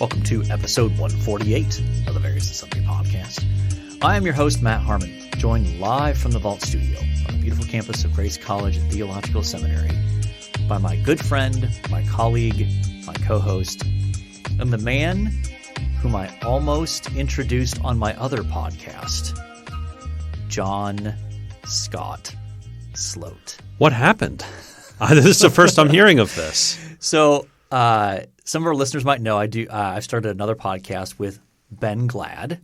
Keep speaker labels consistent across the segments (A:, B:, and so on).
A: Welcome to episode 148 of the Various and Sundry podcast. I am your host, Matt Harmon, joined live from the Vault Studio on the beautiful campus of Grace College and Theological Seminary by my good friend, my colleague, my co-host, and the man whom I almost introduced on my other podcast, John Scott Sloat.
B: What happened? This is the first I'm hearing of this.
A: So some of our listeners might know I've started another podcast with Ben Glad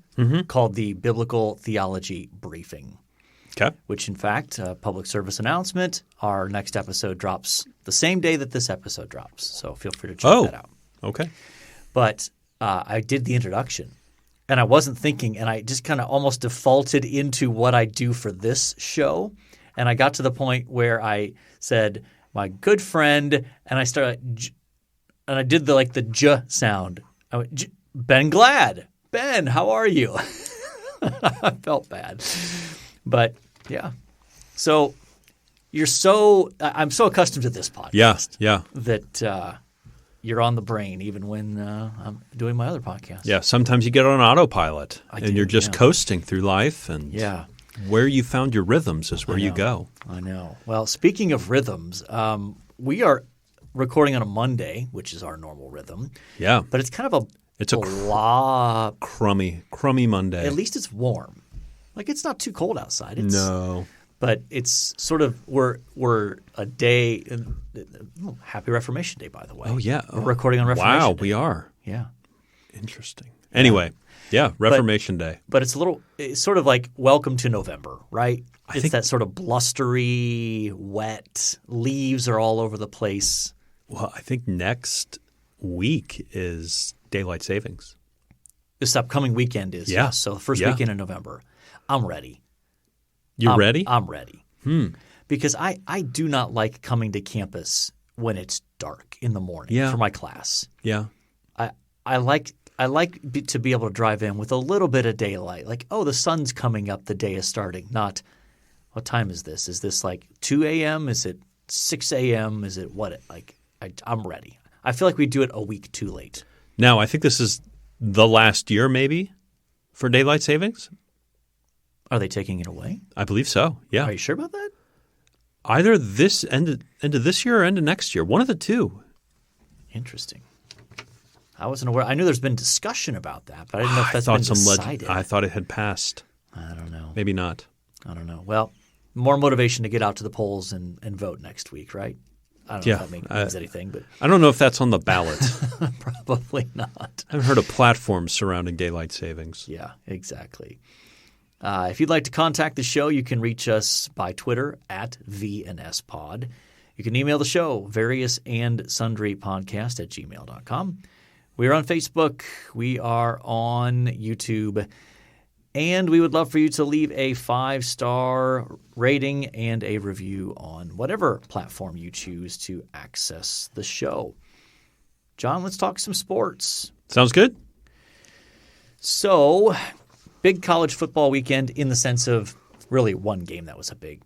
A: called the Biblical Theology Briefing.
B: Okay.
A: Which, in fact, public service announcement, our next episode drops the same day that this episode drops. So feel free to check that out.
B: Okay.
A: But I did the introduction, and I wasn't thinking, and I just kind of almost defaulted into what I do for this show. And I got to the point where I said, my good friend, and I started and I did the J sound. I went, Ben Glad. Ben, how are you? I felt bad. But yeah. So I'm so accustomed to this podcast.
B: Yeah.
A: That you're on the brain even when I'm doing my other podcast.
B: Yeah. Sometimes you get on autopilot and you're just coasting through life, and where you found your rhythms is where you go. I know.
A: Well, speaking of rhythms, we are recording on a Monday, which is our normal rhythm.
B: Yeah.
A: But it's kind of
B: a crummy Monday.
A: At least it's warm. It's not too cold outside.
B: No.
A: But it's sort of we're a day – Happy Reformation Day, by the way.
B: Oh, yeah.
A: We're recording on Reformation
B: Day.
A: Day.
B: We are.
A: Yeah.
B: Interesting. Anyway, Reformation Day.
A: But it's it's sort of like welcome to November, right? It's that sort of blustery, wet, leaves are all over the place.
B: Well, I think next week is daylight savings.
A: This upcoming weekend is.
B: Yeah.
A: So the first weekend in November. I'm ready.
B: You're ready?
A: I'm ready. Because I do not like coming to campus when it's dark in the morning for my class.
B: Yeah.
A: I like to be able to drive in with a little bit of daylight. The sun's coming up, the day is starting. Not what time is this? Is this 2 a.m.? Is it 6 a.m.? Is it what? I'm ready. I feel like we do it a week too late.
B: Now, I think this is the last year maybe for daylight savings.
A: Are they taking it away?
B: I believe so, yeah.
A: Are you sure about that?
B: Either this end of this year or end of next year. One of the two.
A: Interesting. I wasn't aware. I knew there's been discussion about that, but I didn't know if that's been decided.
B: I thought it had passed.
A: I don't know.
B: Maybe not.
A: I don't know. Well, more motivation to get out to the polls and vote next week, right? I don't know if that means anything. But
B: I don't know if that's on the ballot.
A: Probably not.
B: I've heard of platforms surrounding daylight savings.
A: Yeah, exactly. If you'd like to contact the show, you can reach us by Twitter at VNSPod. You can email the show, variousandsundrypodcast@gmail.com. We are on Facebook. We are on YouTube. And we would love for you to leave a 5-star rating and a review on whatever platform you choose to access the show. John, let's talk some sports.
B: Sounds good.
A: So, big college football weekend in the sense of really one game that was a big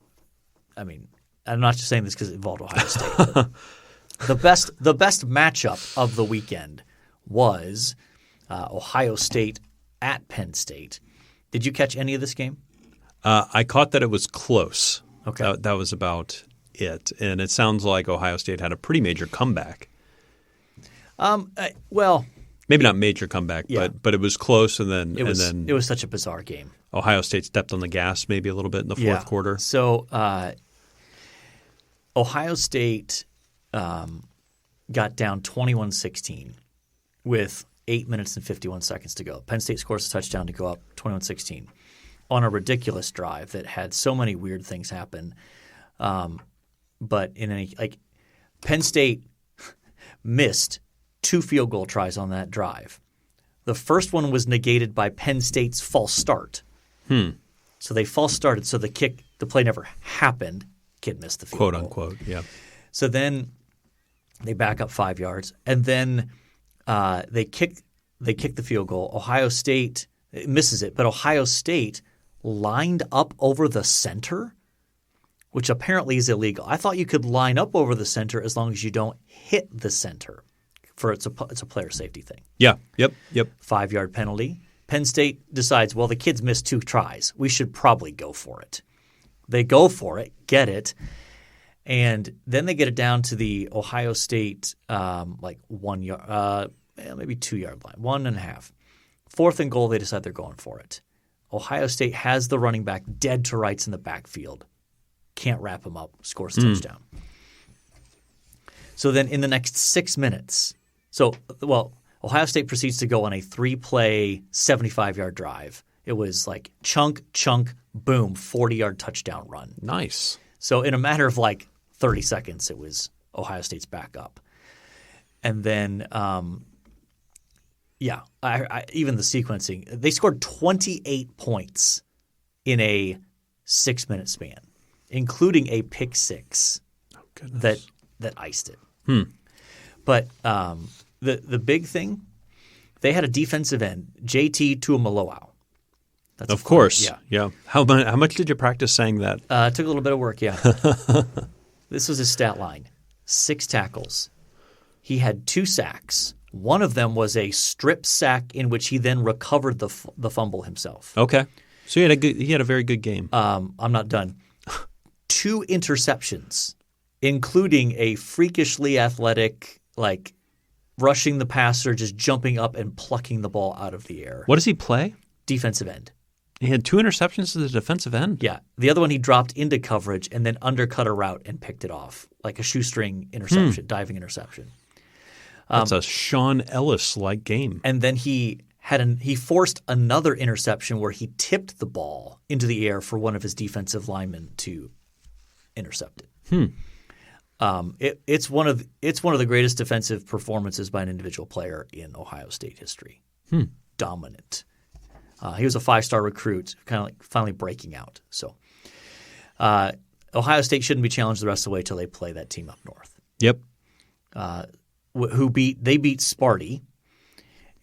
A: – I'm not just saying this because it involved Ohio State. But the best matchup of the weekend was Ohio State at Penn State. Did you catch any of this game?
B: I caught that it was close.
A: Okay.
B: That was about it. And it sounds like Ohio State had a pretty major comeback. Maybe not major comeback, but it was close, and then it
A: was such a bizarre game.
B: Ohio State stepped on the gas maybe a little bit in the fourth quarter.
A: So Ohio State got down 21-16 with 8 minutes and 51 seconds to go. Penn State scores a touchdown to go up 21-16 on a ridiculous drive that had so many weird things happen. But Penn State missed 2 field goal tries on that drive. The first one was negated by Penn State's false start. So they false started, so the play never happened. Kid missed the field goal.
B: Quote unquote, yeah.
A: So then they back up 5 yards, and then they kick the field goal. Ohio State misses it, but Ohio State lined up over the center, which apparently is illegal. I thought you could line up over the center as long as you don't hit the center. it's a player safety thing.
B: Yeah. Yep.
A: 5-yard penalty. Penn State decides, well, the kids missed 2 tries. We should probably go for it. They go for it, get it, and then they get it down to the Ohio State 1 yard, maybe 2-yard line, 1.5. 4th and goal, they decide they're going for it. Ohio State has the running back dead to rights in the backfield. Can't wrap him up, scores a touchdown. So then in the next 6 minutes, Ohio State proceeds to go on a 3-play, 75-yard drive. It was like chunk, boom, 40-yard touchdown run.
B: Nice.
A: So in a matter of 30 seconds, it was Ohio State's back up. And then, even the sequencing, they scored 28 points in a 6-minute span, including a pick 6 that iced it. But the big thing, they had a defensive end, JT Tuimoloau. That's
B: of course. Yeah. How much did you practice saying that?
A: It took a little bit of work, yeah. This was his stat line. 6 tackles. He had 2 sacks. One of them was a strip sack in which he then recovered the fumble himself.
B: Okay. So he had a very good game.
A: I'm not done. 2 interceptions, including a freakishly athletic, rushing the passer, just jumping up and plucking the ball out of the air.
B: What does he play?
A: Defensive end.
B: He had 2 interceptions as a defensive end?
A: Yeah. The other one he dropped into coverage and then undercut a route and picked it off, like a shoestring interception, diving interception.
B: That's a Sean Ellis-like game.
A: And then he forced another interception where he tipped the ball into the air for one of his defensive linemen to intercept it. It's one of the greatest defensive performances by an individual player in Ohio State history. Dominant. He was a 5-star recruit, kind of finally breaking out. So Ohio State shouldn't be challenged the rest of the way until they play that team up north.
B: Yep.
A: They beat Sparty,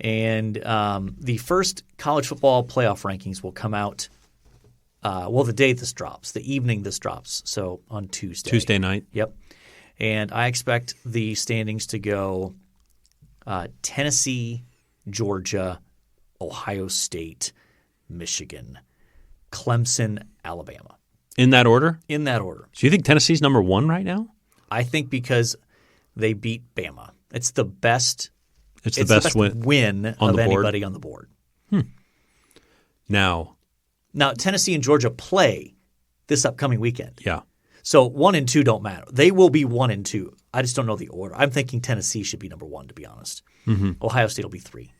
A: and the first college football playoff rankings will come out. The day this drops, the evening this drops, so on Tuesday.
B: Tuesday night.
A: Yep. And I expect the standings to go Tennessee, Georgia, Ohio State, Michigan, Clemson, Alabama.
B: In that order?
A: In that order.
B: So you think Tennessee's number 1 right now?
A: I think because they beat Bama. It's the best.
B: It's the best
A: win of anybody on the board.
B: Now
A: Tennessee and Georgia play this upcoming weekend.
B: Yeah.
A: So 1 and 2 don't matter. They will be 1 and 2. I just don't know the order. I'm thinking Tennessee should be number 1, to be honest. Ohio State will be 3.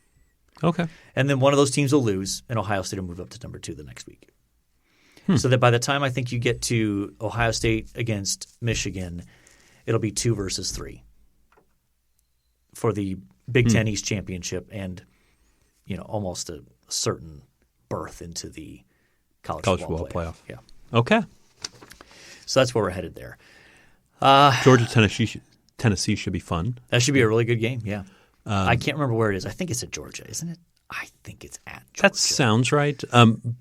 B: Okay.
A: And then one of those teams will lose, and Ohio State will move up to number 2 the next week. So that by the time I think you get to Ohio State against Michigan, it'll be 2 versus 3 for the Big Ten East Championship and almost a certain berth into the college football playoff. Yeah.
B: Okay.
A: So that's where we're headed there.
B: Georgia, Tennessee should be fun.
A: That should be a really good game, yeah. I can't remember where it is. I think it's at Georgia, isn't it? I think it's at Georgia.
B: That sounds right.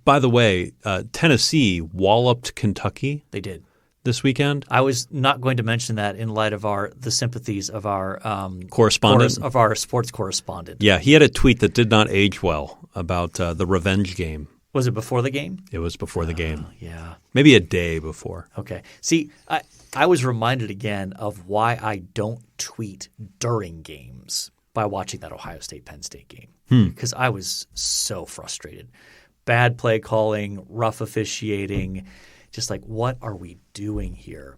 B: By the way, Tennessee walloped Kentucky.
A: They did.
B: This weekend.
A: I was not going to mention that in light of the sympathies of our
B: correspondent,
A: of our sports correspondent.
B: Yeah, he had a tweet that did not age well about the revenge game.
A: Was it before the game?
B: It was before the game.
A: Yeah.
B: Maybe a day before.
A: Okay. See, I was reminded again of why I don't tweet during games by watching that Ohio State-Penn State game because I was so frustrated. Bad play calling, rough officiating, just like what are we doing here?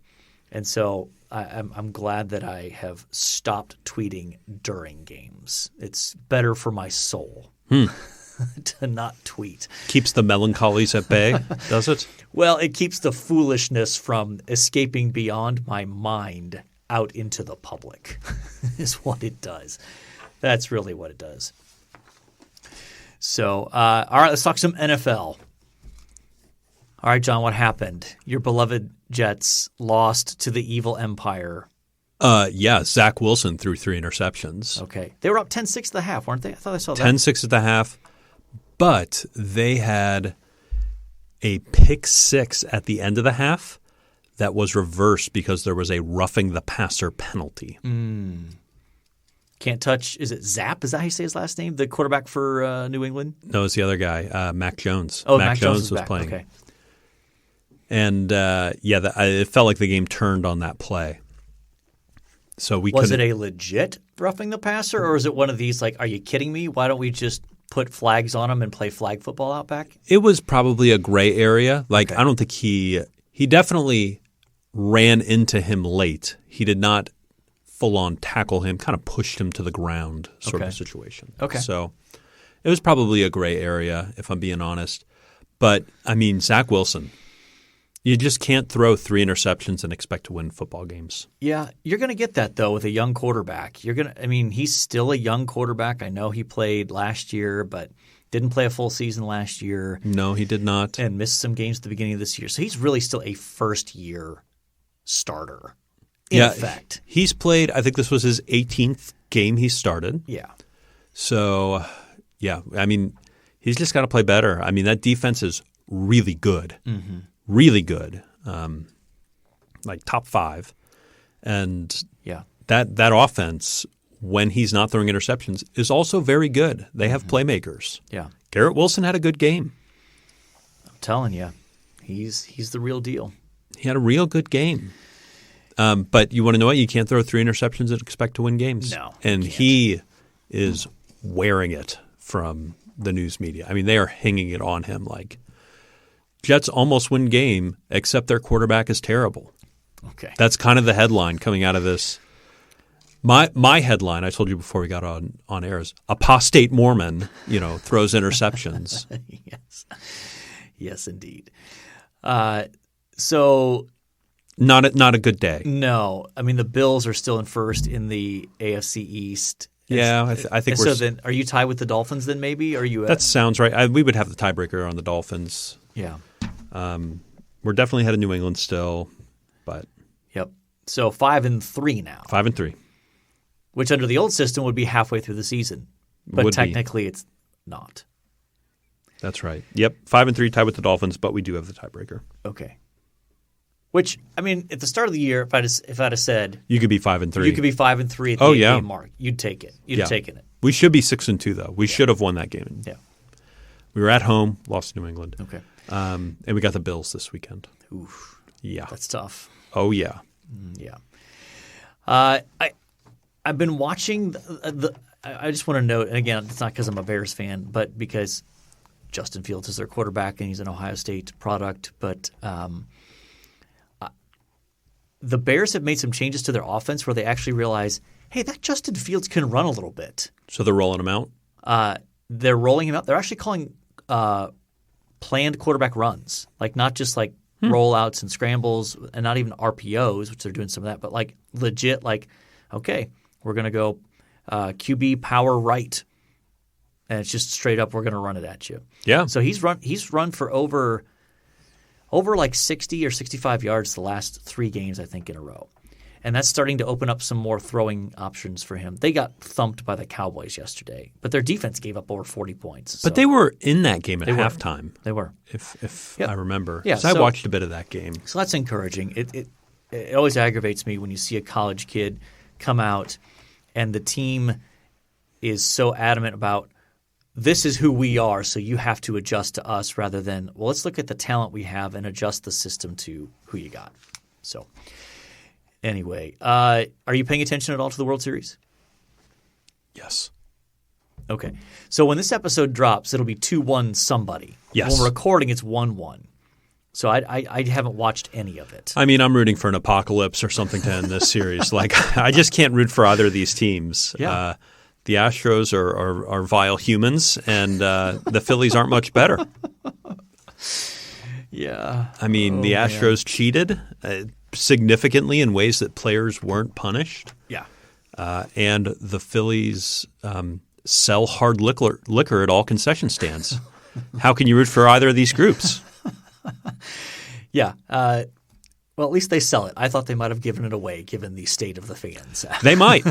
A: And so I'm glad that I have stopped tweeting during games. It's better for my soul to not tweet.
B: Keeps the melancholies at bay, does it?
A: Well, it keeps the foolishness from escaping beyond my mind out into the public is what it does. That's really what it does. So, all right, let's talk some NFL. All right, John, what happened? Your beloved Jets lost to the evil empire.
B: Yeah, Zach Wilson threw 3 interceptions.
A: Okay. They were up 10-6 at the half, weren't they? I thought I saw that.
B: 10-6 at the half, but they had a pick 6 at the end of the half that was reversed because there was a roughing the passer penalty.
A: Can't touch. Is it Zapp? Is that how you say his last name? The quarterback for New England?
B: No, it's the other guy, Mac Jones.
A: Oh, Mac Jones was
B: playing.
A: Okay.
B: And it felt like the game turned on that play. So
A: was it a legit roughing the passer, or is it one of these like, are you kidding me? Why don't we just put flags on him and play flag football out back?
B: It was probably a gray area. Like I don't think he definitely ran into him late. He did not full on tackle him, kind of pushed him to the ground sort of situation.
A: Okay.
B: So it was probably a gray area, if I'm being honest. But I mean, Zach Wilson. You just can't throw 3 interceptions and expect to win football games.
A: Yeah, you're going to get that though with a young quarterback. He's still a young quarterback. I know he played last year, but didn't play a full season last year.
B: No, he did not.
A: And missed some games at the beginning of this year. So he's really still a first-year starter in effect.
B: He's played, I think this was his 18th game he started.
A: Yeah.
B: So, yeah, I mean, he's just got to play better. I mean, that defense is really good. Mm-hmm. Really good, like top 5. And that offense, when he's not throwing interceptions, is also very good. They have playmakers.
A: Yeah.
B: Garrett Wilson had a good game.
A: I'm telling you, he's the real deal.
B: He had a real good game. But you want to know what? You can't throw 3 interceptions and expect to win games.
A: No.
B: And he is wearing it from the news media. I mean, they are hanging it on him like – Jets almost win game, except their quarterback is terrible.
A: Okay.
B: That's kind of the headline coming out of this. My headline, I told you before we got on air, is apostate Mormon, throws interceptions.
A: Yes, indeed. So
B: not a good day.
A: No, I mean the Bills are still in first in the AFC East.
B: Yeah, I think we're.
A: So then, are you tied with the Dolphins? Then maybe are you?
B: That sounds right. We would have the tiebreaker on the Dolphins.
A: Yeah.
B: We're definitely ahead of New England still, but
A: yep. So 5-3 now.
B: 5-3,
A: which under the old system would be halfway through the season, but technically it's not.
B: That's right. Yep, 5-3 tied with the Dolphins, but we do have the tiebreaker.
A: Okay. Which I mean, at the start of the year, if I'd have said
B: you could be 5-3,
A: you could be 5-3 at the 8-game mark, you'd take it. You'd have taken it.
B: We should be 6-2 though. We should have won that game.
A: Yeah. We
B: were at home, lost to New England.
A: Okay.
B: And we got the Bills this weekend.
A: Oof.
B: Yeah.
A: That's tough.
B: Oh, yeah.
A: Yeah. I've been watching I just want to note, and again, it's not because I'm a Bears fan, but because Justin Fields is their quarterback and he's an Ohio State product. But the Bears have made some changes to their offense where they actually realize, hey, that Justin Fields can run a little bit.
B: So they're rolling him out?
A: They're rolling him out. They're actually calling planned quarterback runs, like not just like rollouts and scrambles and not even RPOs, which they're doing some of that, but like legit like, okay, we're going to go QB power right. And it's just straight up, we're going to run it at you.
B: Yeah.
A: So he's run for over like 60 or 65 yards the last 3 games, I think, in a row. And that's starting to open up some more throwing options for him. They got thumped by the Cowboys yesterday, but their defense gave up over 40 points.
B: But they were in that game at halftime.
A: They were.
B: If I remember.
A: Yeah,
B: so I watched a bit of that game.
A: So that's encouraging. It always aggravates me when you see a college kid come out and the team is so adamant about this is who we are, so you have to adjust to us rather than, well, let's look at the talent we have and adjust the system to who you got. So anyway, are you paying attention at all to the World Series?
B: Yes.
A: Okay. So when this episode drops, it'll be 2-1 somebody.
B: Yes.
A: When we're recording, it's 1-1. So I haven't watched any of it.
B: I mean, I'm rooting for an apocalypse or something to end this series. Like, I just can't root for either of these teams.
A: Yeah.
B: The Astros are vile humans, and the Phillies aren't much better.
A: Yeah.
B: I mean, the Astros cheated significantly in ways that players weren't punished.
A: Yeah.
B: And the Phillies sell hard liquor at all concession stands. How can you root for either of these groups?
A: Yeah. Well, at least they sell it. I thought they might have given it away given the state of the fans.
B: They might.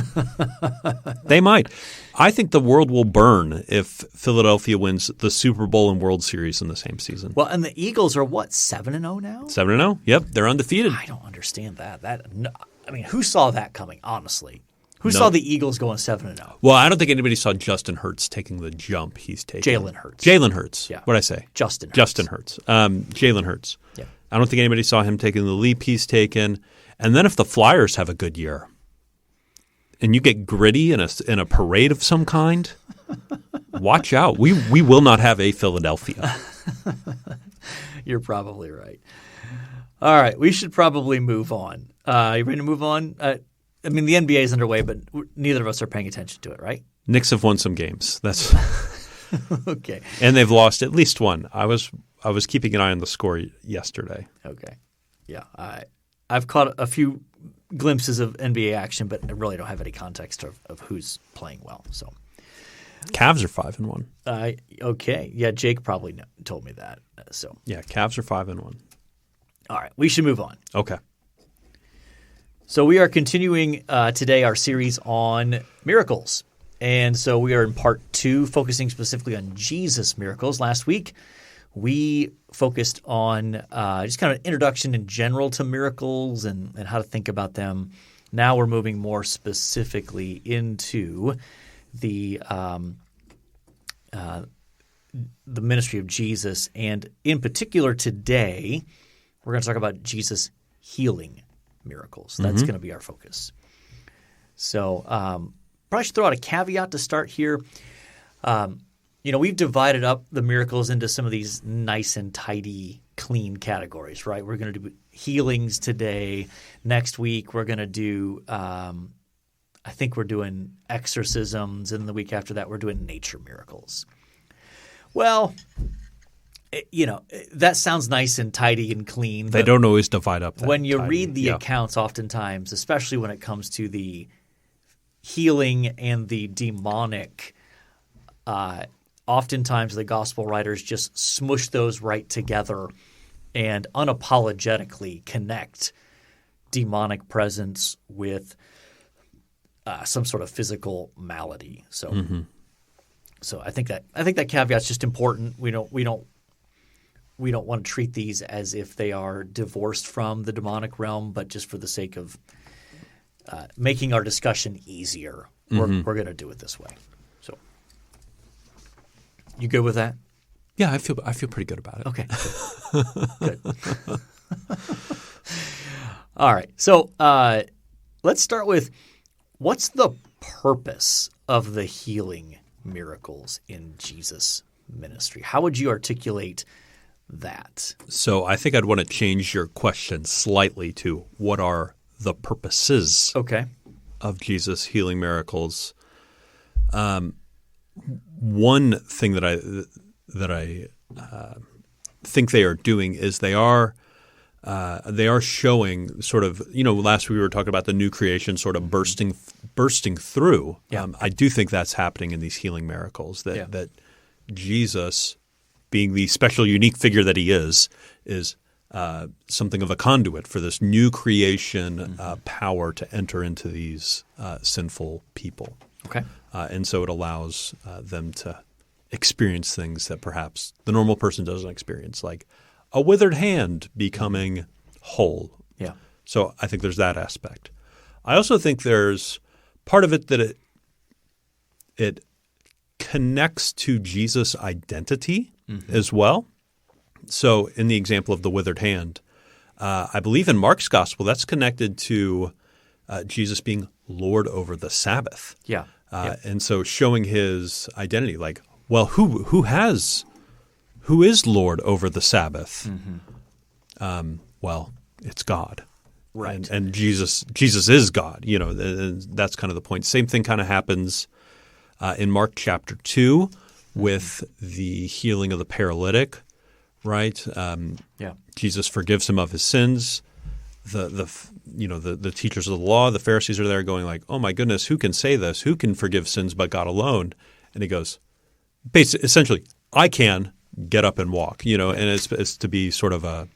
B: They might. I think the world will burn if Philadelphia wins the Super Bowl and World Series in the same season.
A: Well, and the Eagles are what, 7-0 now?
B: 7-0? Yep, they're undefeated.
A: I don't understand that. I mean, who saw that coming, honestly? Who saw the Eagles going 7-0?
B: Well, I don't think anybody saw Justin Hurts taking the jump he's taking.
A: Jalen Hurts.
B: Jalen Hurts.
A: Yeah.
B: What'd I say?
A: Justin Hurts.
B: Justin Hurts. Jalen Hurts.
A: Yeah.
B: I don't think anybody saw him taking the leap he's taken. And then if the Flyers have a good year and you get gritty in a parade of some kind, watch out. We will not have a Philadelphia.
A: You're probably right. All right. We should probably move on. You ready to move on? I mean, the NBA is underway, but neither of us are paying attention to it, right?
B: Knicks have won some games. That's
A: okay.
B: And they've lost at least one. I was keeping an eye on the score yesterday.
A: Okay. Yeah. I've caught a few glimpses of NBA action, but I really don't have any context of who's playing well. So,
B: Cavs are 5-1.
A: Okay. Yeah, Jake probably told me that. So
B: yeah, Cavs are 5-1.
A: All right. We should move on.
B: Okay.
A: So we are continuing today our series on miracles. And so we are in part 2, focusing specifically on Jesus' miracles. Last week, we focused on just kind of an introduction in general to miracles and how to think about them. Now we're moving more specifically into the ministry of Jesus. And in particular today, we're going to talk about Jesus healing miracles. That's going to be our focus. So probably should throw out a caveat to start here. We've divided up the miracles into some of these nice and tidy, clean categories, right? We're going to do healings today. Next week, we're going to do I think we're doing exorcisms. And the week after that, we're doing nature miracles. Well, that sounds nice and tidy and clean.
B: They don't always divide up that
A: when you
B: tidy.
A: read the accounts, oftentimes, especially when it comes to the healing and the demonic, oftentimes the gospel writers just smush those right together and unapologetically connect demonic presence with some sort of physical malady. So, so I think that caveat's just important. We don't want to treat these as if they are divorced from the demonic realm, but just for the sake of making our discussion easier, we're going to do it this way. So, you good with that?
B: Yeah, I feel pretty good about it.
A: Okay, good. All right. So let's start with what's the purpose of the healing miracles in Jesus' ministry? How would you articulate that?
B: So I think I'd want to change your question slightly to what are the purposes of Jesus healing miracles. One thing that I think they are doing is they are showing sort of, last week we were talking about the new creation sort of bursting through.
A: Yeah.
B: I do think that's happening in these healing miracles that Jesus, being the special, unique figure that he is something of a conduit for this new creation power to enter into these sinful people.
A: Okay.
B: And so it allows them to experience things that perhaps the normal person doesn't experience, like a withered hand becoming whole.
A: Yeah.
B: So I think there's that aspect. I also think there's part of it that it connects to Jesus' identity as well. So in the example of the withered hand, I believe in Mark's gospel, that's connected to Jesus being Lord over the Sabbath.
A: Yeah.
B: And so showing his identity, like, well, who is Lord over the Sabbath? Well, it's God.
A: Right.
B: And Jesus is God, and that's kind of the point. Same thing kind of happens in Mark chapter 2 with the healing of the paralytic, right? Jesus forgives him of his sins. The teachers of the law, the Pharisees are there going like, oh my goodness, who can say this? Who can forgive sins but God alone? And he goes, essentially, I can get up and walk, and it's to be sort of a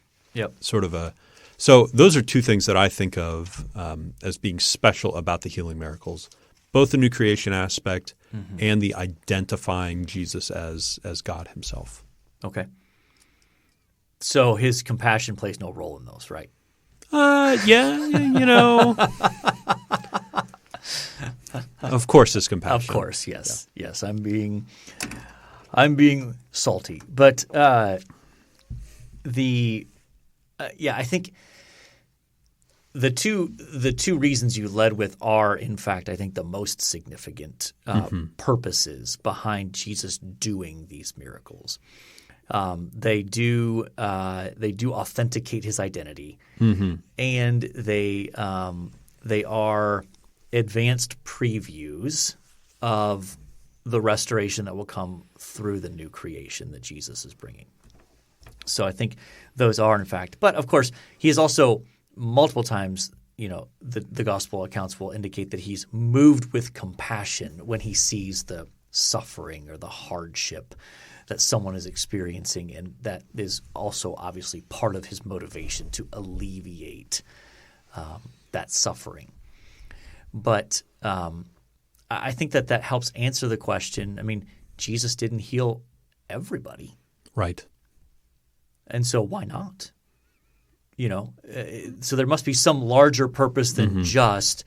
B: So those are two things that I think of as being special about the healing miracles, both the new creation aspect and the identifying Jesus as God himself.
A: Okay. So his compassion plays no role in those, right?
B: Yeah, Of course, it's compassion.
A: Of course, yes, yes. I'm being salty, but I think the two reasons you led with are, in fact, I think the most significant purposes behind Jesus doing these miracles. They do authenticate his identity, and they are advanced previews of the restoration that will come through the new creation that Jesus is bringing. So I think those are, in fact, but of course, he is also multiple times, the gospel accounts will indicate that he's moved with compassion when he sees the suffering or the hardship that someone is experiencing, and that is also obviously part of his motivation to alleviate that suffering. But I think that helps answer the question. I mean, Jesus didn't heal everybody.
B: Right.
A: And so why not? So there must be some larger purpose than just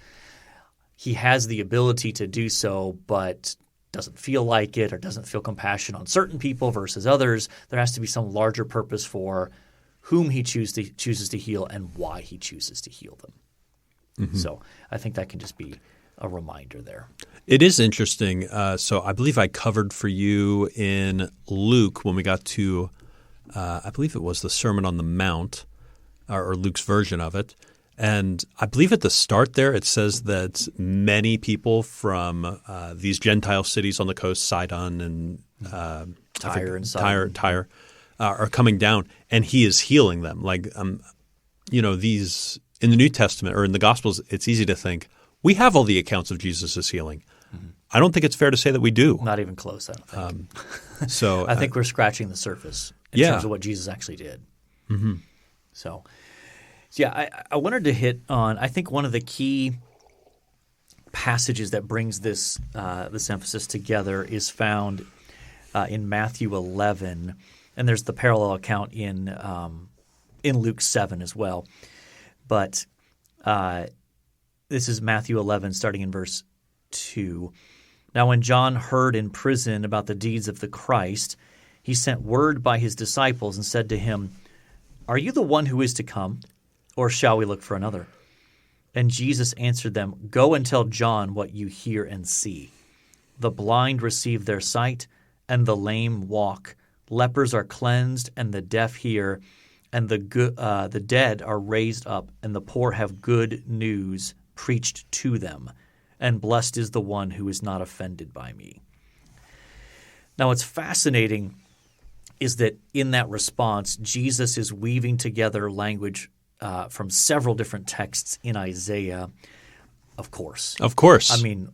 A: he has the ability to do so, but doesn't feel like it or doesn't feel compassion on certain people versus others. There has to be some larger purpose for whom he chooses to heal and why he chooses to heal them. So I think that can just be a reminder there.
B: It is interesting. So I believe I covered for you in Luke when we got to I believe it was the Sermon on the Mount, or Luke's version of it. And I believe at the start there it says that many people from these Gentile cities on the coast, Sidon and Tyre, are coming down, and he is healing them. Like, these in the New Testament or in the Gospels, it's easy to think we have all the accounts of Jesus' healing. I don't think it's fair to say that we do.
A: Not even close, I don't think.
B: So
A: I think we're scratching the surface in terms of what Jesus actually did. So I wanted to hit on, I think, one of the key passages that brings this emphasis together is found in Matthew 11, and there's the parallel account in Luke 7 as well. But this is Matthew 11, starting in verse 2. Now when John heard in prison about the deeds of the Christ, he sent word by his disciples and said to him, "Are you the one who is to come, or shall we look for another?" And Jesus answered them, "Go and tell John what you hear and see. The blind receive their sight, and the lame walk. Lepers are cleansed, and the deaf hear, and the dead are raised up, and the poor have good news preached to them. And blessed is the one who is not offended by me." Now, what's fascinating is that in that response, Jesus is weaving together language from several different texts in Isaiah, of course.
B: Of course.
A: I mean,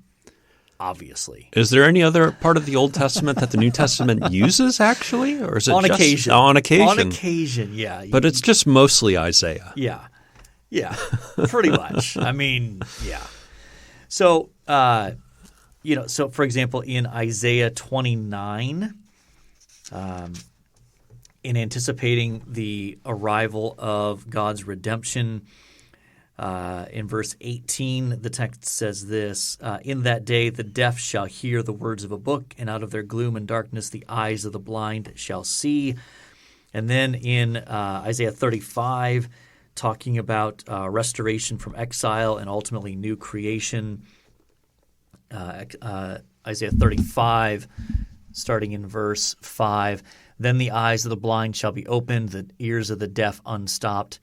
A: obviously.
B: Is there any other part of the Old Testament that the New Testament uses, actually? Or is it
A: on
B: just
A: occasion?
B: On occasion.
A: On occasion, yeah.
B: But it's just mostly Isaiah.
A: Yeah. Yeah, pretty much. I mean, yeah. So, so for example, in Isaiah 29, in anticipating the arrival of God's redemption, in verse 18, the text says this, "In that day the deaf shall hear the words of a book, and out of their gloom and darkness the eyes of the blind shall see." And then in Isaiah 35, talking about restoration from exile and ultimately new creation, Isaiah 35, starting in verse 5, "Then the eyes of the blind shall be opened, the ears of the deaf unstopped.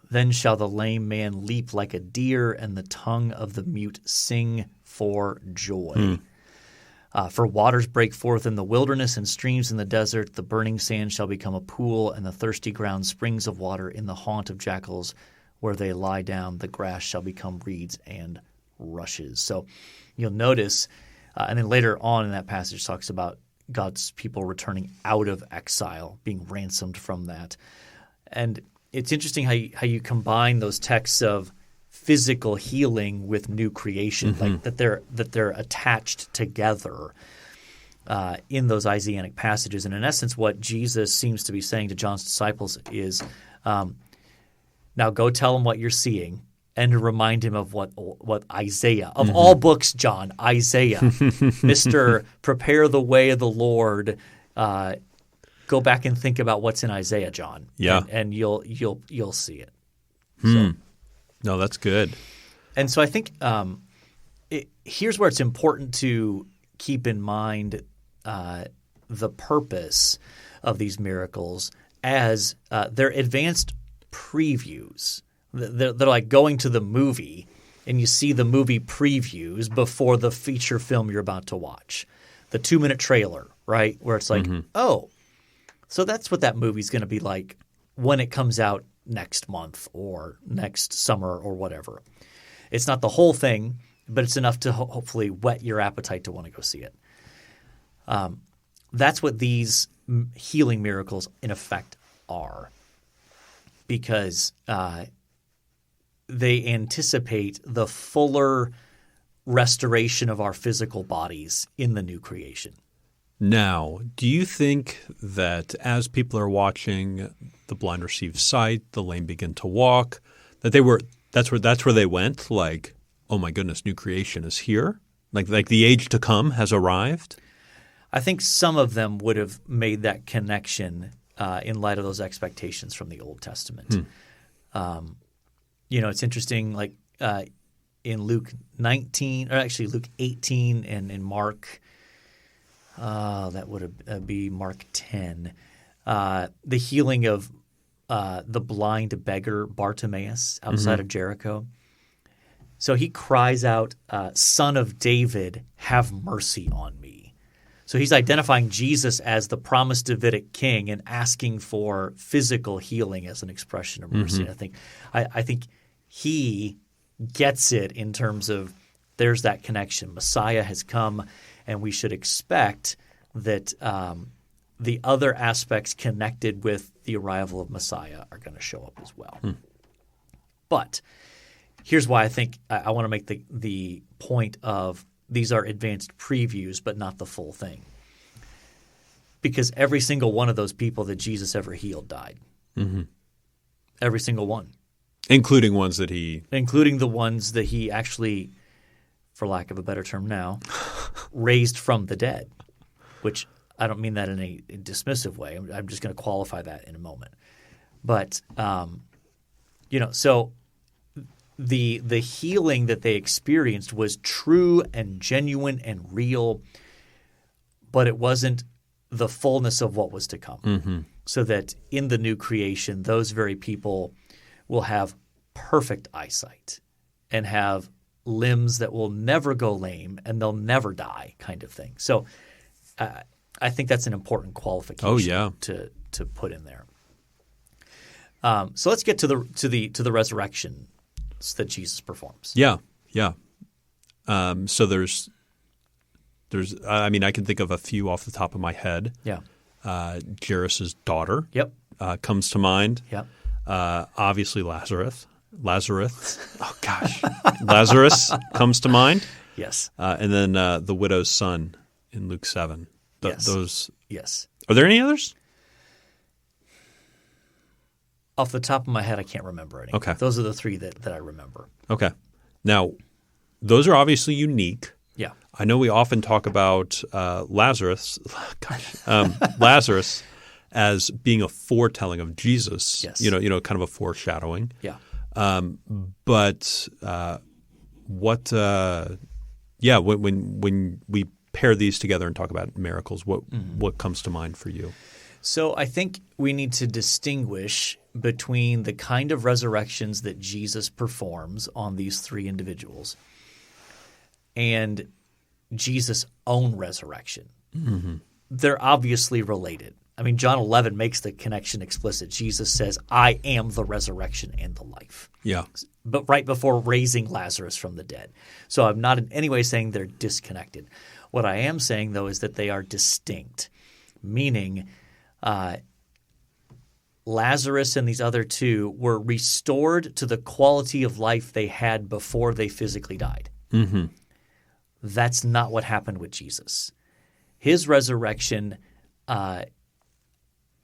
A: Then shall the lame man leap like a deer, and the tongue of the mute sing for joy. For waters break forth in the wilderness and streams in the desert. The burning sand shall become a pool, and the thirsty ground springs of water. In the haunt of jackals where they lie down, the grass shall become reeds and rushes." So you'll notice, and then later on in that passage talks about God's people returning out of exile, being ransomed from that. And it's interesting how you combine those texts of physical healing with new creation, like that they're attached together in those Isaianic passages. And in essence, what Jesus seems to be saying to John's disciples is, now go tell them what you're seeing and to remind him of what Isaiah, of all books, John, Isaiah, Mr. Prepare the way of the Lord. Go back and think about what's in Isaiah, John.
B: Yeah.
A: And you'll see it. So,
B: No, that's good.
A: and so I think here's where it's important to keep in mind the purpose of these miracles as they're advanced previews. They're like going to the movie and you see the movie previews before the feature film you're about to watch. The 2-minute trailer, right? Where it's like, oh, so that's what that movie's going to be like when it comes out next month or next summer or whatever. It's not the whole thing, but it's enough to hopefully whet your appetite to want to go see it. That's what these healing miracles in effect are, because they anticipate the fuller restoration of our physical bodies in the new creation.
B: Now, do you think that as people are watching, the blind receive sight, the lame begin to walk, that's where they went? Like, oh my goodness, new creation is here. Like the age to come has arrived.
A: I think some of them would have made that connection in light of those expectations from the Old Testament. It's interesting, like in Luke 19, or actually Luke 18 and in Mark, that would be Mark 10, the healing of the blind beggar Bartimaeus outside of Jericho. So he cries out, "Son of David, have mercy on me." So he's identifying Jesus as the promised Davidic king and asking for physical healing as an expression of mercy. And I think he gets it in terms of there's that connection. Messiah has come, and we should expect that the other aspects connected with the arrival of Messiah are going to show up as well. But here's why I think I want to make the point of these are advanced previews, but not the full thing. Because every single one of those people that Jesus ever healed died. Every single one.
B: Including ones that he –
A: including the ones that he actually, for lack of a better term now, raised from the dead, which I don't mean that in a dismissive way. I'm just going to qualify that in a moment. But, so the healing that they experienced was true and genuine and real, but it wasn't the fullness of what was to come. So that in the new creation, those very people will have perfect eyesight and have limbs that will never go lame and they'll never die, kind of thing. So I think that's an important qualification to put in there. So let's get to the resurrection that Jesus performs.
B: Yeah. So there's I mean, I can think of a few off the top of my head.
A: Yeah.
B: Jairus' daughter.
A: Yep.
B: Comes to mind.
A: Yep.
B: Obviously Lazarus. Oh gosh. Lazarus comes to mind.
A: Yes.
B: And then the widow's son in Luke 7.
A: Yes.
B: Those.
A: Yes.
B: Are there any others?
A: Off the top of my head, I can't remember any.
B: Okay.
A: Those are the three that I remember.
B: Okay. Now, those are obviously unique.
A: Yeah.
B: I know we often talk about Lazarus as being a foretelling of Jesus.
A: Yes.
B: Kind of a foreshadowing.
A: Yeah.
B: But when we pair these together and talk about miracles, what comes to mind for you?
A: So I think we need to distinguish between the kind of resurrections that Jesus performs on these three individuals and Jesus' own resurrection. They're obviously related. I mean, John 11 makes the connection explicit. Jesus says, "I am the resurrection and the life."
B: Yeah.
A: But right before raising Lazarus from the dead. So I'm not in any way saying they're disconnected. What I am saying, though, is that they are distinct, meaning Lazarus and these other two were restored to the quality of life they had before they physically died. That's not what happened with Jesus. His resurrection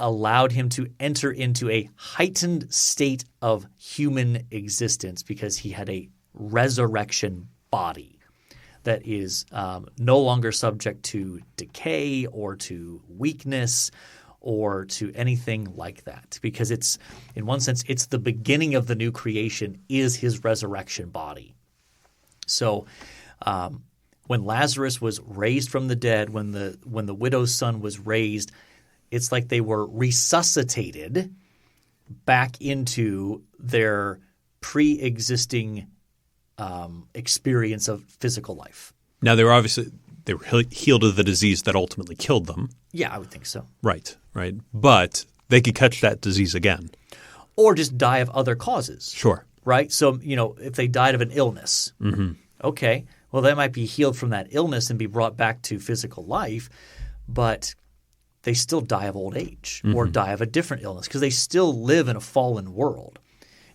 A: allowed him to enter into a heightened state of human existence because he had a resurrection body that is no longer subject to decay or to weakness or to anything like that. Because it's, in one sense, it's the beginning of the new creation is his resurrection body. So when Lazarus was raised from the dead, when the widow's son was raised, it's like they were resuscitated back into their pre-existing experience of physical life.
B: Now they were healed of the disease that ultimately killed them.
A: Yeah, I would think so.
B: Right. But they could catch that disease again.
A: Or just die of other causes.
B: Sure.
A: Right? So, if they died of an illness, okay, well, they might be healed from that illness and be brought back to physical life, but they still die of old age or die of a different illness because they still live in a fallen world.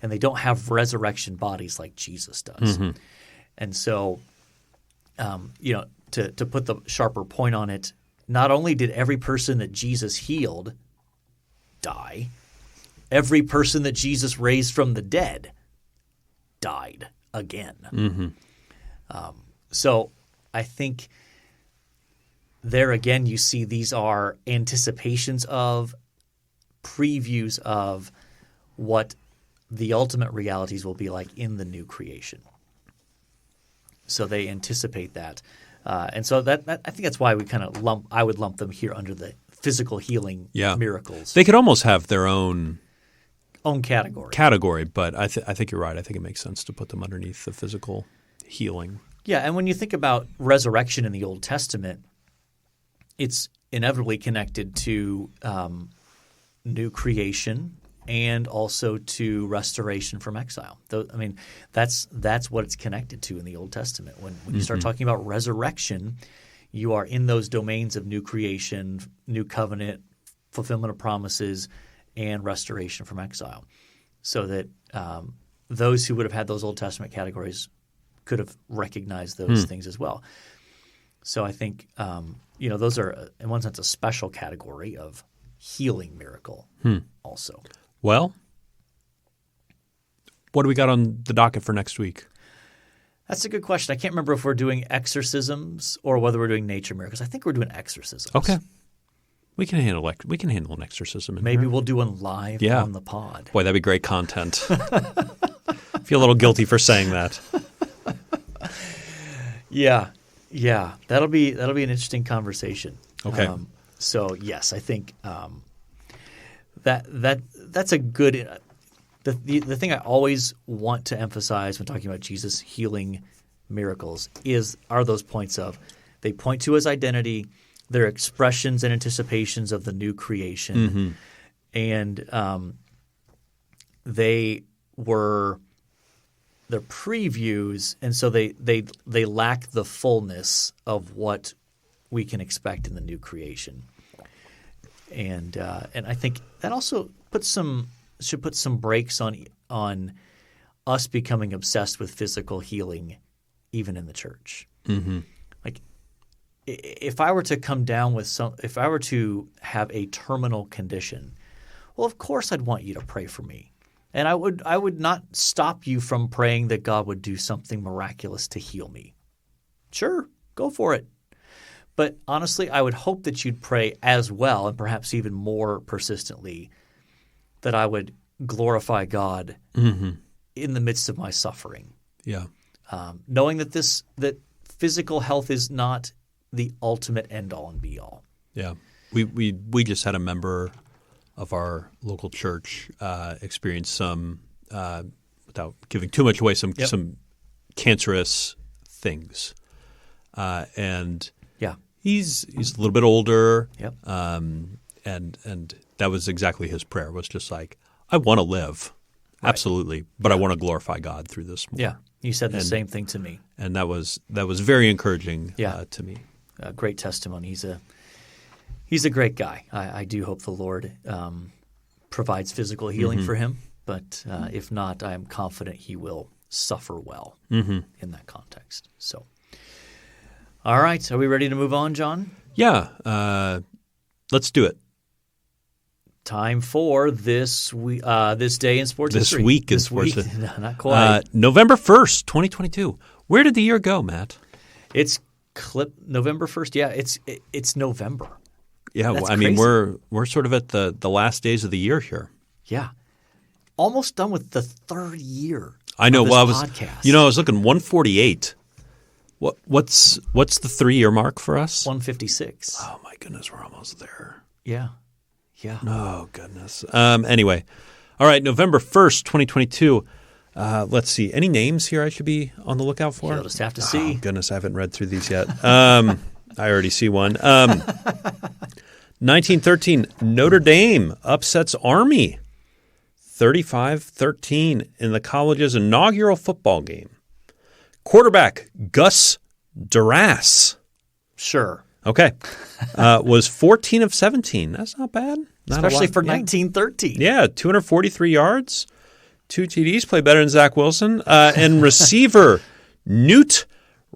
A: And they don't have resurrection bodies like Jesus does. And so, to put the sharper point on it, not only did every person that Jesus healed die, every person that Jesus raised from the dead died again. So I think there again you see these are anticipations of, previews of what the ultimate realities will be like in the new creation. So they anticipate that. And so that I think that's why we kind of I would lump them here under the physical healing miracles.
B: They could almost have their own
A: category.
B: But I think you're right. I think it makes sense to put them underneath the physical healing.
A: Yeah, and when you think about resurrection in the Old Testament, it's inevitably connected to new creation and also to restoration from exile. I mean, that's what it's connected to in the Old Testament. When you start talking about resurrection, you are in those domains of new creation, new covenant, fulfillment of promises, and restoration from exile. So that those who would have had those Old Testament categories could have recognized those things as well. So I think those are, in one sense, a special category of healing miracle also.
B: Well, what do we got on the docket for next week?
A: That's a good question. I can't remember if we're doing exorcisms or whether we're doing nature miracles. I think we're doing exorcisms.
B: Okay. We can handle an exorcism.
A: Maybe
B: here.
A: We'll do one live on the pod.
B: Boy, that'd be great content. I feel a little guilty for saying that.
A: Yeah. That'll be an interesting conversation.
B: Okay.
A: So yes, I think that's a good. The thing I always want to emphasize when talking about Jesus healing miracles are those points of they point to his identity, their expressions and anticipations of the new creation, and they're previews, and so they lack the fullness of what we can expect in the new creation. And I think that also should put some brakes on us becoming obsessed with physical healing, even in the church. Like, if I were to come down if I were to have a terminal condition, well, of course I'd want you to pray for me, and I would not stop you from praying that God would do something miraculous to heal me. Sure, go for it. But honestly, I would hope that you'd pray as well, and perhaps even more persistently, that I would glorify God in the midst of my suffering.
B: Yeah.
A: Knowing that physical health is not the ultimate end-all and be-all.
B: Yeah. We just had a member of our local church experience some, without giving too much away, some cancerous things. And he's a little bit older.
A: Yep.
B: And that was exactly his prayer, was just like, I want to live. Right. Absolutely. But I want to glorify God through this more.
A: Yeah. You said the same thing to me.
B: And that was very encouraging to me.
A: A great testimony. He's a great guy. I do hope the Lord provides physical healing for him. But if not, I am confident he will suffer well in that context. So, all right. Are we ready to move on, John?
B: Yeah. Let's do it.
A: Time for this day in sports
B: This
A: history.
B: week in sports
A: history. No, not quite.
B: November 1st, 2022. Where did the year go, Matt?
A: It's November 1st. Yeah, it's November.
B: Yeah,
A: That's
B: I mean,
A: crazy.
B: we're sort of at the last days of the year here.
A: Yeah. Almost done with the third year.
B: I know.
A: Of this
B: Well,
A: podcast.
B: I was looking 148. What's the 3-year mark for us?
A: 156.
B: Oh my goodness, we're almost there.
A: Yeah. Yeah.
B: Oh goodness. Anyway, all right, November 1st, 2022. Let's see. Any names here I should be on the lookout for?
A: You'll just have to see.
B: Oh goodness, I haven't read through these yet. I already see one. 1913, Notre Dame upsets Army 35-13 in the college's inaugural football game. Quarterback Gus Duras.
A: Sure.
B: Okay. Was 14 of 17. That's not bad. Not a
A: Especially
B: lot.
A: for
B: Yeah.
A: 1913.
B: Yeah, 243 yards, 2 TDs, play better than Zach Wilson. And receiver Newt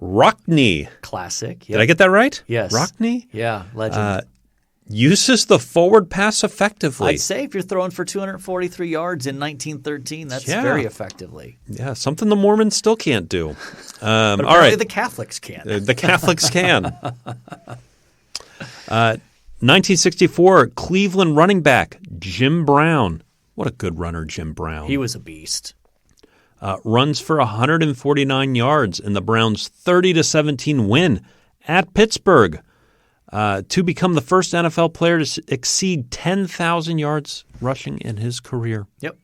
B: Rockne.
A: Classic.
B: Did I get that right?
A: Yes.
B: Rockne?
A: Yeah, legend.
B: Uses the forward pass effectively.
A: I'd say if you're throwing for 243 yards in 1913, that's
B: Yeah.
A: very effectively.
B: Yeah, something the Mormons still can't do.
A: But
B: All
A: apparently
B: right.
A: the Catholics can.
B: The Catholics can. 1964, Cleveland running back Jim Brown. What a good runner, Jim Brown.
A: He was a beast.
B: Runs for 149 yards in the Browns' 30-17 win at Pittsburgh to become the first NFL player to exceed 10,000 yards rushing in his career.
A: Yep.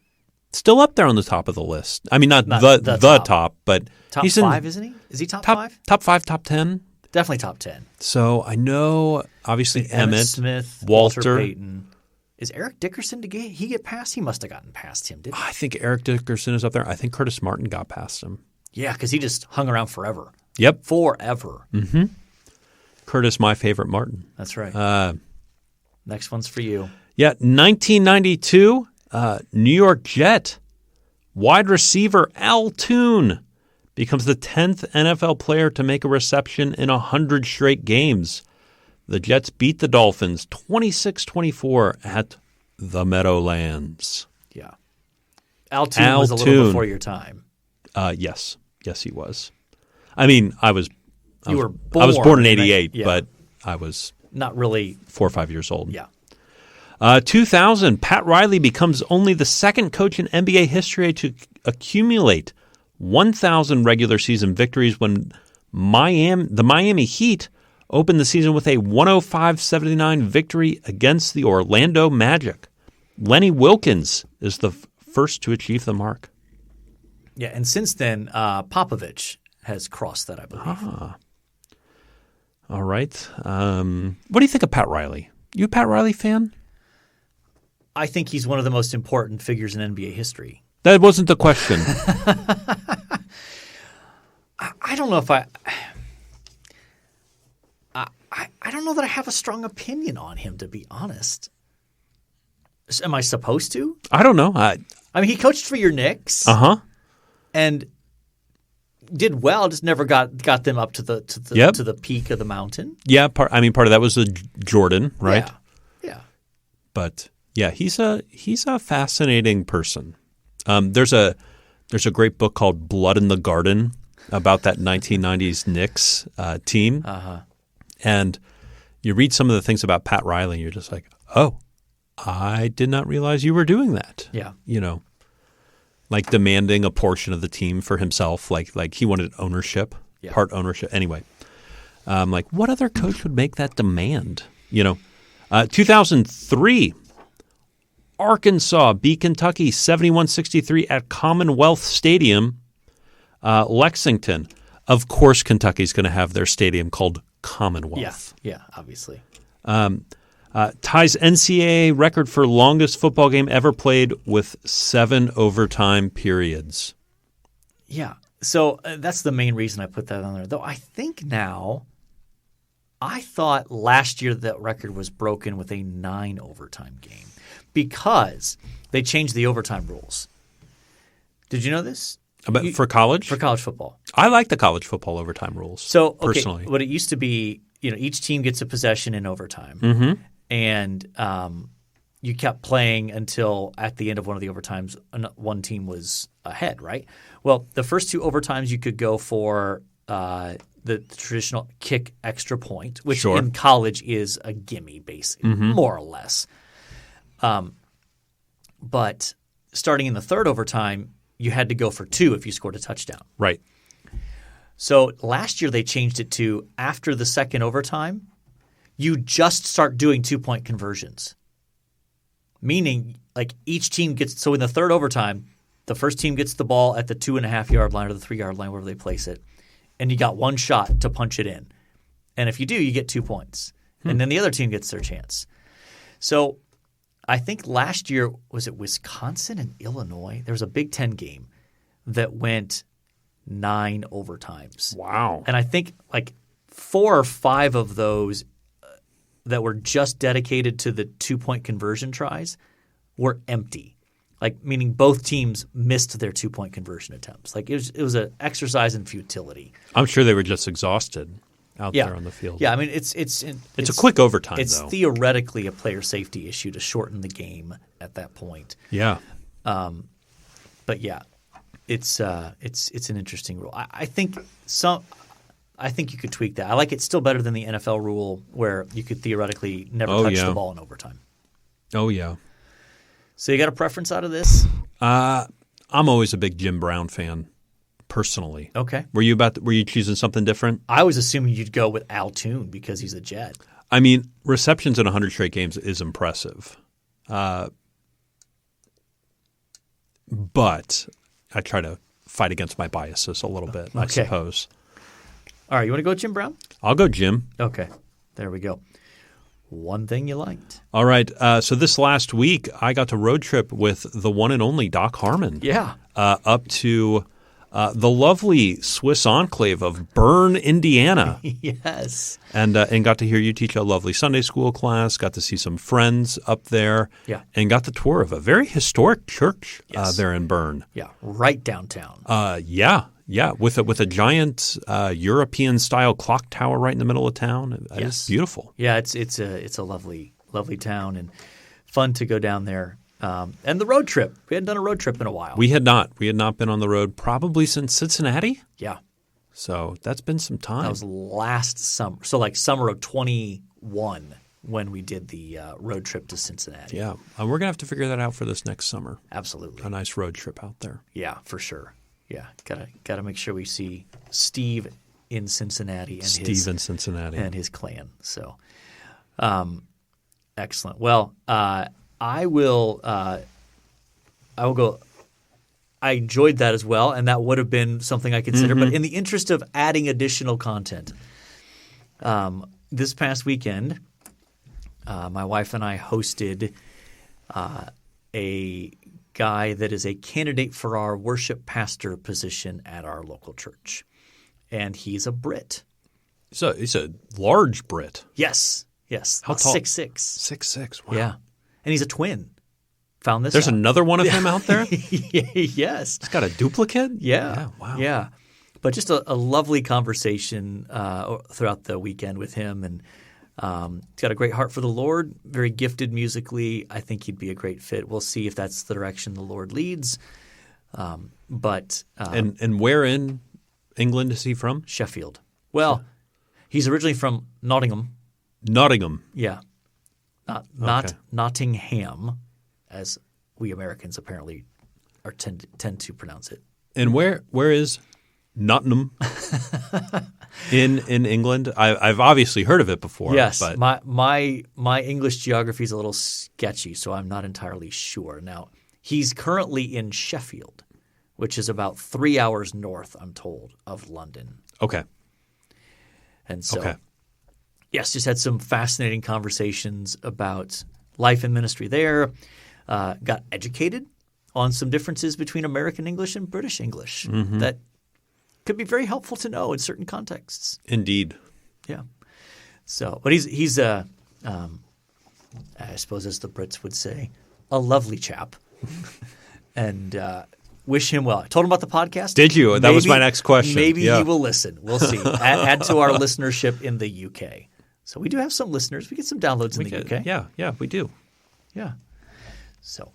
B: Still up there on the top of the list. I mean, not
A: Not
B: the
A: the
B: top, but
A: Top
B: he's
A: 5,
B: in
A: isn't he? Is he top
B: top
A: 5?
B: top 5, top 10.
A: Definitely top 10.
B: So I know, obviously, Emmett
A: Smith,
B: Walter
A: Payton. Is Eric Dickerson, did he get past? He must have gotten past him, didn't he?
B: I think Eric Dickerson is up there. I think Curtis Martin got past him.
A: Yeah, because he just hung around forever.
B: Yep.
A: Forever.
B: Curtis, my favorite Martin.
A: That's right. Next one's for you.
B: Yeah, 1992, New York Jet wide receiver Al Toon becomes the 10th NFL player to make a reception in 100 straight games. The Jets beat the Dolphins 26-24 at the Meadowlands.
A: Yeah. Al Toon was a little before your time.
B: Yes, he was. I mean, I was
A: born
B: in 88,
A: yeah.
B: but I was
A: Not really.
B: 4 or 5 years old.
A: Yeah.
B: 2000, Pat Riley becomes only the second coach in NBA history to accumulate 1,000 regular season victories when the Miami Heat opened the season with a 105-79 victory against the Orlando Magic. Lenny Wilkins is the first to achieve the mark.
A: Yeah, and since then, Popovich has crossed that, I believe.
B: All right. What do you think of Pat Riley? You a Pat Riley fan?
A: I think he's one of the most important figures in NBA history.
B: That wasn't the question.
A: I don't know if I don't know that I have a strong opinion on him, to be honest. Am I supposed to?
B: I don't know.
A: I mean, he coached for your Knicks and did well, just never got them up to the peak of the mountain.
B: Yeah, part of that was Jordan, right?
A: Yeah.
B: But yeah, he's a fascinating person. There's a great book called Blood in the Garden about that 1990s Knicks team. And you read some of the things about Pat Riley and you're just like, "Oh, I did not realize you were doing that."
A: Yeah.
B: You know, like demanding a portion of the team for himself, like he wanted ownership, part ownership. Anyway, like what other coach would make that demand? 2003, Arkansas beat Kentucky 71-63 at Commonwealth Stadium, Lexington. Of course, Kentucky's going to have their stadium called Commonwealth.
A: Yeah, obviously.
B: Ties NCAA record for longest football game ever played with 7 overtime periods.
A: Yeah. So that's the main reason I put that on there. Though I think now, I thought last year that record was broken with a 9 overtime game because they changed the overtime rules. Did you know this?
B: For college?
A: For college football.
B: I like the college football overtime rules.
A: So,
B: personally.
A: What it used to be, each team gets a possession in overtime. And you kept playing until at the end of one of the overtimes, one team was ahead, right? Well, the first 2 overtimes you could go for the traditional kick extra point, which
B: Sure.
A: in college is a gimme, basically, more or less. But starting in the 3rd overtime, you had to go for 2 if you scored a touchdown.
B: Right.
A: So last year they changed it to after the 2nd overtime, you just start doing 2-point conversions. Meaning, like each team gets – so in the 3rd overtime, the first team gets the ball at the 2.5-yard line or the 3-yard line, wherever they place it, and you got 1 shot to punch it in. And if you do, you get 2 points. And then the other team gets their chance. So I think last year – was it Wisconsin and Illinois? There was a Big Ten game that went 9 overtimes.
B: Wow.
A: And I think like 4 or 5 of those that were just dedicated to the 2-point conversion tries were empty. Like meaning both teams missed their 2-point conversion attempts. Like it was an exercise in futility.
B: I'm sure they were just exhausted out there on the field.
A: Yeah, I mean it's
B: a quick overtime,
A: it's
B: though.
A: Theoretically a player safety issue to shorten the game at that point.
B: Yeah.
A: But yeah, it's an interesting rule. I think you could tweak that. I like it still better than the NFL rule where you could theoretically never touch the ball in overtime.
B: Oh, yeah.
A: So you got a preference out of this?
B: I'm always a big Jim Brown fan, personally.
A: Okay.
B: Were you choosing something different?
A: I was assuming you'd go with Al Toon because he's a Jet.
B: I mean, receptions in 100 straight games is impressive. But I try to fight against my biases a little bit, I suppose.
A: All right, you want to go with Jim Brown?
B: I'll go Jim.
A: Okay, there we go. One thing you liked.
B: All right, so this last week I got to road trip with the one and only Doc Harmon.
A: Yeah.
B: Up to the lovely Swiss enclave of Bern, Indiana.
A: Yes.
B: And got to hear you teach a lovely Sunday school class, got to see some friends up there, and got the tour of a very historic church there in Bern.
A: Yeah, right downtown.
B: Yeah, with a giant European-style clock tower right in the middle of town. It's beautiful.
A: Yeah, it's a lovely town and fun to go down there. And the road trip. We hadn't done a road trip in a while.
B: We had not. We had not been on the road probably since Cincinnati.
A: Yeah.
B: So that's been some time.
A: That was last summer. So like summer of 21 when we did the road trip to Cincinnati.
B: Yeah. We're going to have to figure that out for this next summer.
A: Absolutely.
B: A nice road trip out there.
A: Yeah, for sure. Yeah. Gotta make sure we see Steve in Cincinnati and his clan. So excellent. Well, I will go. I enjoyed that as well, and that would have been something I considered. But in the interest of adding additional content, this past weekend, my wife and I hosted a guy that is a candidate for our worship pastor position at our local church, and he's a Brit.
B: So he's a large Brit.
A: Yes.
B: How tall?
A: 6'6".
B: 6'6". Wow.
A: Yeah. And he's a twin. Found this
B: There's
A: out.
B: another one of him out there?
A: Yes.
B: He's got a duplicate?
A: Yeah.
B: Wow.
A: Yeah. But just a lovely conversation throughout the weekend with him. And he's got a great heart for the Lord, very gifted musically. I think he'd be a great fit. We'll see if that's the direction the Lord leads. And
B: where in England is he from?
A: Sheffield. Well, he's originally from Nottingham.
B: Nottingham.
A: Yeah. Not Nottingham, as we Americans apparently tend to pronounce it.
B: And where is Nottingham in England? I've obviously heard of it before.
A: Yes,
B: but
A: my English geography is a little sketchy, so I'm not entirely sure. Now, he's currently in Sheffield, which is about 3 hours north, I'm told, of London.
B: Okay.
A: And so, yes, just had some fascinating conversations about life and ministry there. Got educated on some differences between American English and British English that could be very helpful to know in certain contexts.
B: Indeed.
A: Yeah. So, but he's I suppose as the Brits would say, a lovely chap, and wish him well. I told him about the podcast.
B: Did you? That was my next question.
A: Maybe he will listen. We'll see. Add to our listenership in the UK. So we do have some listeners. We get some downloads in the UK.
B: Yeah, we do.
A: Yeah. So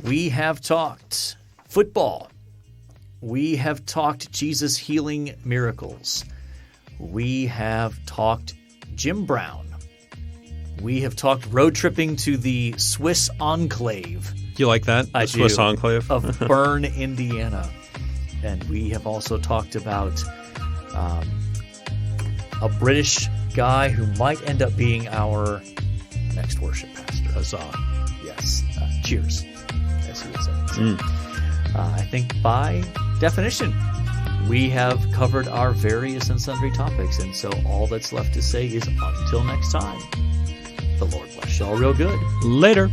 A: we have talked football. We have talked Jesus healing miracles. We have talked Jim Brown. We have talked road tripping to the Swiss enclave.
B: You like that?
A: I
B: The Swiss
A: do,
B: enclave?
A: of Bern, Indiana. And we have also talked about a British guy who might end up being our next worship pastor.
B: Huzzah.
A: Yes. Cheers, as he would say. So, I think by definition, we have covered our various and sundry topics. And so all that's left to say is until next time, the Lord bless y'all real good.
B: Later.